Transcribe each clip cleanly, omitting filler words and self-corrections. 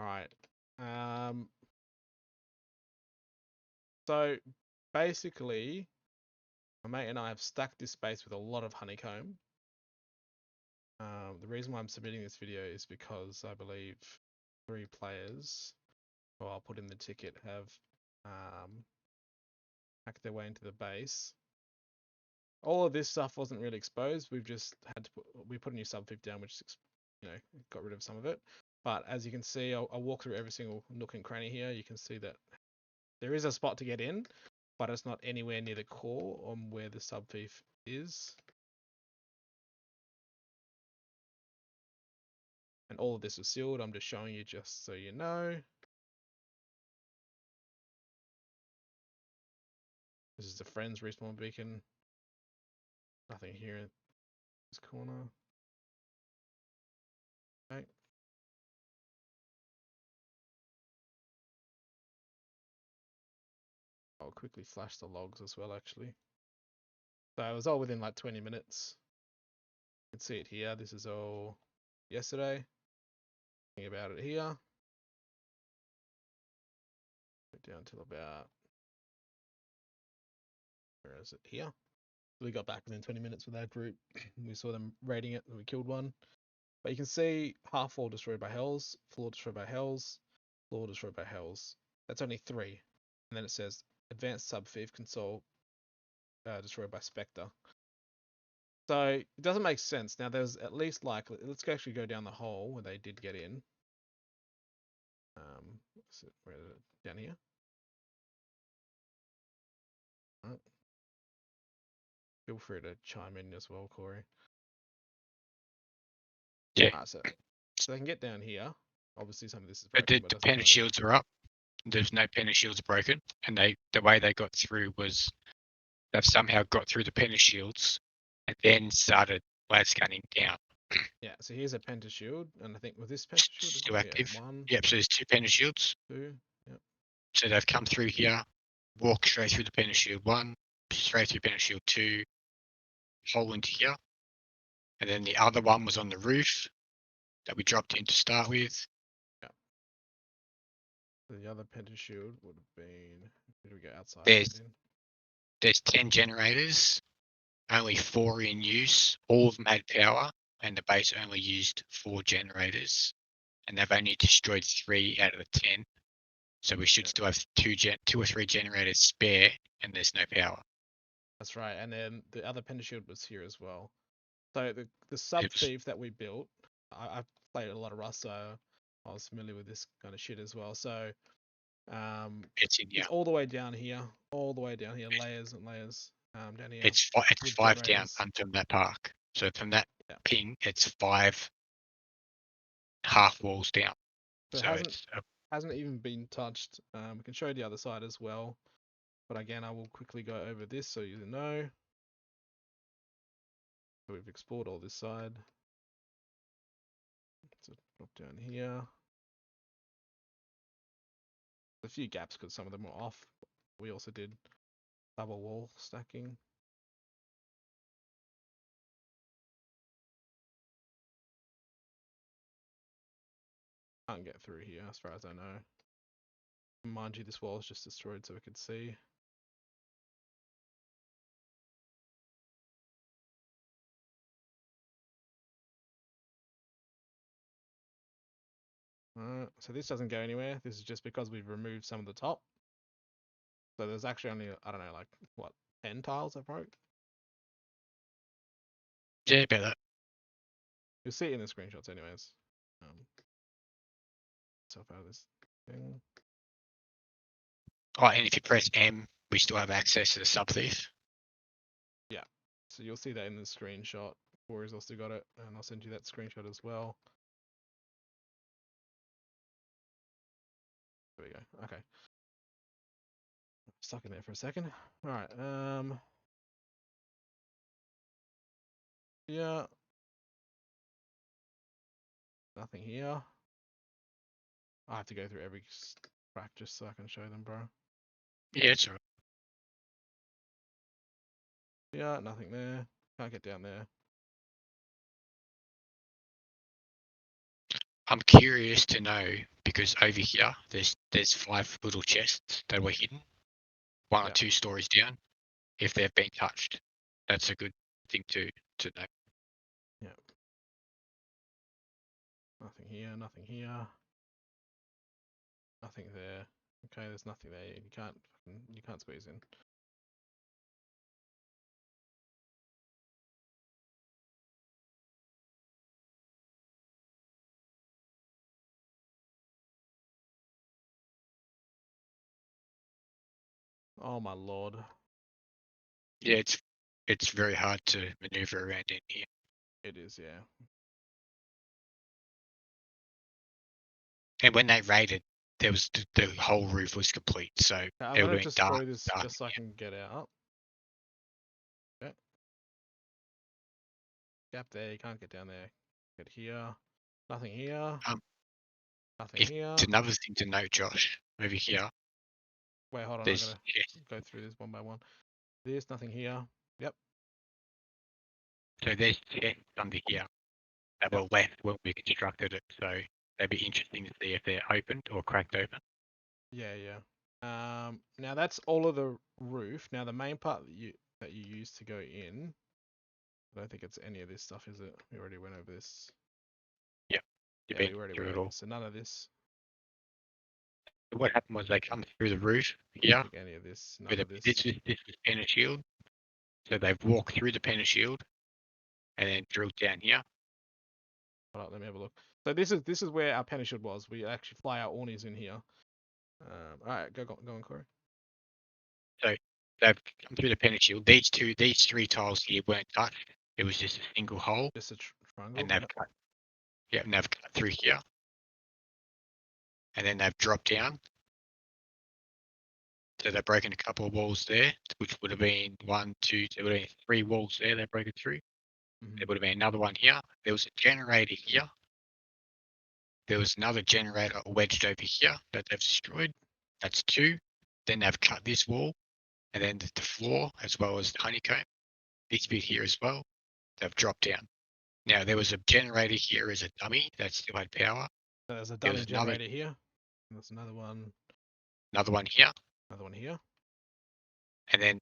right. So basically, my mate and I have stacked this space with a lot of honeycomb. The reason why I'm submitting this video is because I believe 3 players, who I'll put in the ticket, have hacked their way into the base. All of this stuff wasn't really exposed. We've just had to put a new subfief down, which got rid of some of it. But as you can see, I'll walk through every single nook and cranny here. You can see that there is a spot to get in, but it's not anywhere near the core on where the subfief is. And all of this is sealed. I'm just showing you just so you know. This is the friends respawn beacon. Nothing here in this corner. Okay. I'll quickly flash the logs as well, actually. So it was all within like 20 minutes. You can see it here. This is all yesterday. Thinking about it here. Go down till about, where is it? Here. We got back within 20 minutes with our group. We saw them raiding it and we killed one. But you can see half wall destroyed by Hells, floor destroyed by Hells, floor destroyed by Hells. That's only 3. And then it says advanced subfief console destroyed by Spectre. So it doesn't make sense. Now there's at least like, let's actually go down the hole where they did get in. Where is it? Down here. Right. Feel free to chime in as well, Corey. Yeah. So they can get down here. Obviously, some of this is But broken. the penta shields are up. There's no penta shields broken, and the way they got through was they've somehow got through the penta shields and then started blade scanning down. Yeah, so here's a penta shield, and I think with this penta shield, Still active. Yeah, 1. Yep. So there's 2 penta shields. 2. Yep. So they've come through here, walk straight through the penta shield 1, straight through penta shield 2, hole into here, and then the other one was on the roof that we dropped in to start with. Yeah. The other penta shield would have been. Did we go outside? There's 10 generators, only 4 in use. All of them had power, and the base only used 4 generators, and they've only destroyed 3 out of the 10. So we should still have 2 or 3 generators spare, and there's no power. That's right, and then the other penta shield was here as well. So the subfief that we built, I've played a lot of Rust, so I was familiar with this kind of shit as well. So it's all the way down here, layers and layers down here. It's 5 down from that park. So from that ping, it's 5 half walls down. So it hasn't even been touched. We can show you the other side as well, but again, I will quickly go over this so you know. So we've explored all this side. So drop down here. A few gaps because some of them were off. We also did double wall stacking. Can't get through here as far as I know. Mind you, this wall is just destroyed so we could see. So this doesn't go anywhere. This is just because we've removed some of the top. So there's actually only, I don't know, like, what, 10 tiles I broke? Yeah, about that. You'll see it in the screenshots anyways. Myself out of this thing. Oh, and if you press M, we still have access to the subthief. Yeah, so you'll see that in the screenshot. Corey's also got it, and I'll send you that screenshot as well. There we go. Okay. Stuck in there for a second. All right. Yeah. Nothing here. I have to go through every crack just so I can show them, bro. Yeah, it's alright. Yeah, nothing there. Can't get down there. I'm curious to know because over here there's 5 little chests that were hidden, 1 or Yeah. 2 stories down. If they've been touched, that's a good thing to know. Yeah. Nothing here. Nothing here. Nothing there. Okay, there's nothing there. You can't squeeze in. Oh my lord. Yeah, it's very hard to maneuver around in here. It is, yeah. And when they raided, there was the whole roof was complete, so I'm it would gonna have been destroy dark. this just so I can get out. Okay. Gap there. You can't get down there. Get here. Nothing here. Um, Nothing if here. it's another thing to note, Josh, over here, Wait, hold on. I there's gotta go through this one by one. There's nothing here. Yep. so there's chests under here that Yep. were left when we constructed it, so they'd be interesting to see if they're opened or cracked open. Yeah, yeah. Now that's all of the roof. Now the main part that you use to go in, I don't think it's any of this stuff, is it? We already went over this. Yeah, you've Yeah, we been already through went it over all. this. So none of this. What happened was they come through the roof I don't here. think any of this. None With of a, this this. is this is Penna Shield, so they've walked through the Penna Shield and then drilled down here. Hold on, let me have a look. So this is where our penny shield was. We actually fly our Ornies in here. All right, go on, Corey. So they've come through the Penna Shield. These 3 tiles here weren't touched. It was just a single hole, Just a triangle. and they've Yep. cut. Yeah, and they've cut through here, and then they've dropped down. So they've broken a couple of walls there, which would have been 1, 2, there would have been 3 walls there they've broken through. Mhm. There would have been another one here. There was a generator here. There was another generator wedged over here that they've destroyed. That's 2. Then they've cut this wall, and then the floor as well as the honeycomb. This bit here as well. They've dropped down. Now there was a generator here as a dummy that still had power. So there's a There dummy was another generator here. There's another one here, here. and then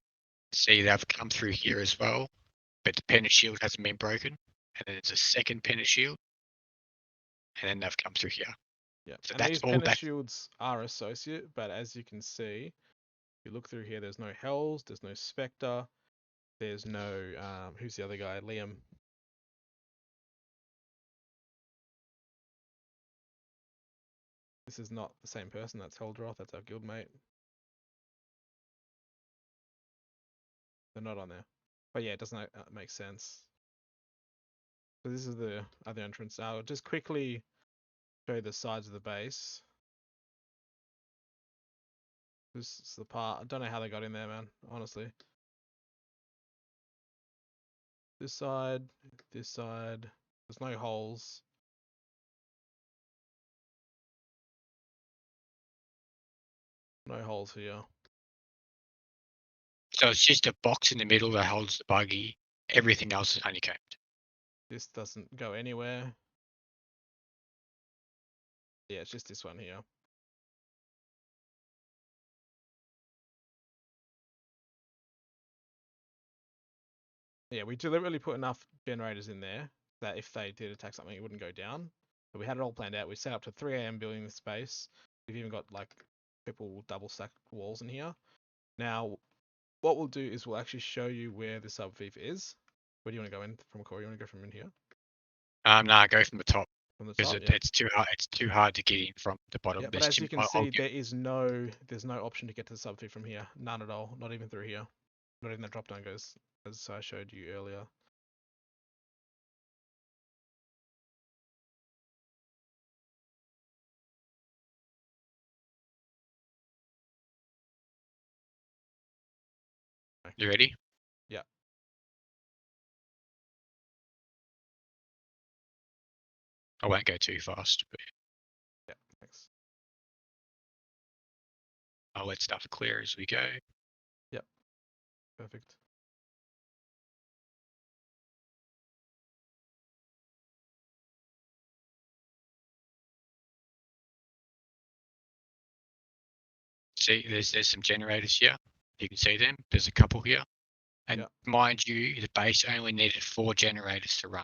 see they've come through here as well, but the Penna Shield hasn't been broken. And then there's a second Penna Shield, and then they've come through here. Yeah. So And that's these all. penna shields are associate, but as you can see, if you look through here, there's no Hells, there's no Spectre, there's no who's the other guy? Liam. This is not the same person. That's Heldroth. That's our guildmate. They're not on there. But yeah, it doesn't make sense. So this is the other entrance. I'll just quickly show you the sides of the base. This is the part. I don't know how they got in there, man. Honestly. This side. There's no holes. No holes here. So it's just a box in the middle that holds the buggy. Everything else is honeycombed. This doesn't go anywhere. Yeah, it's just this one here. Yeah, we deliberately put enough generators in there that if they did attack something, it wouldn't go down. But we had it all planned out. We set up to 3 a.m. building this space. We've even got like triple double stack walls in here. Now, what we'll do is we'll actually show you where the subfief is. Where do you want to go in from, Corey? You want to go from in here? Nah, go from the top From the because top, yeah. it's too hard. It's too hard to get in from the bottom. Yeah, but There's as too. you can see, there's no option to get to the subfief from here. None at all. Not even through here. Not even the drop down goes, as I showed you earlier. You ready? Yeah. I won't go too fast, but Yeah, thanks. I'll let stuff clear as we go. Yep. Perfect. See, there's some generators here. You can see them. There's a couple here. And Yep. mind you, the base only needed 4 generators to run.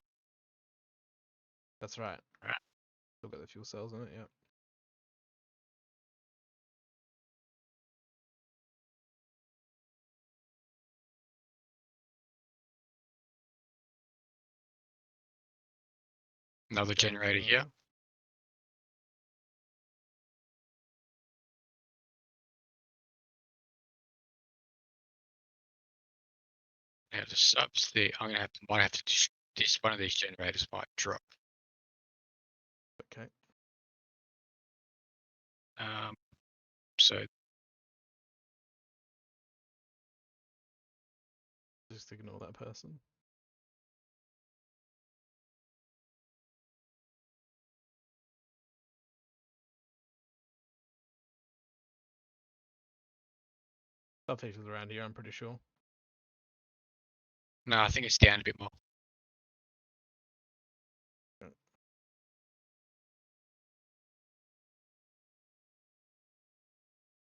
That's right. Right. Still got the fuel cells in it. Yep. Another generator here. generator. Now the subs there, might have to this one of these generators might drop. Okay. So Just ignore that person. Substations around here, I'm pretty sure. no, I think it's down a bit more.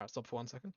Alright, stop for 1 second.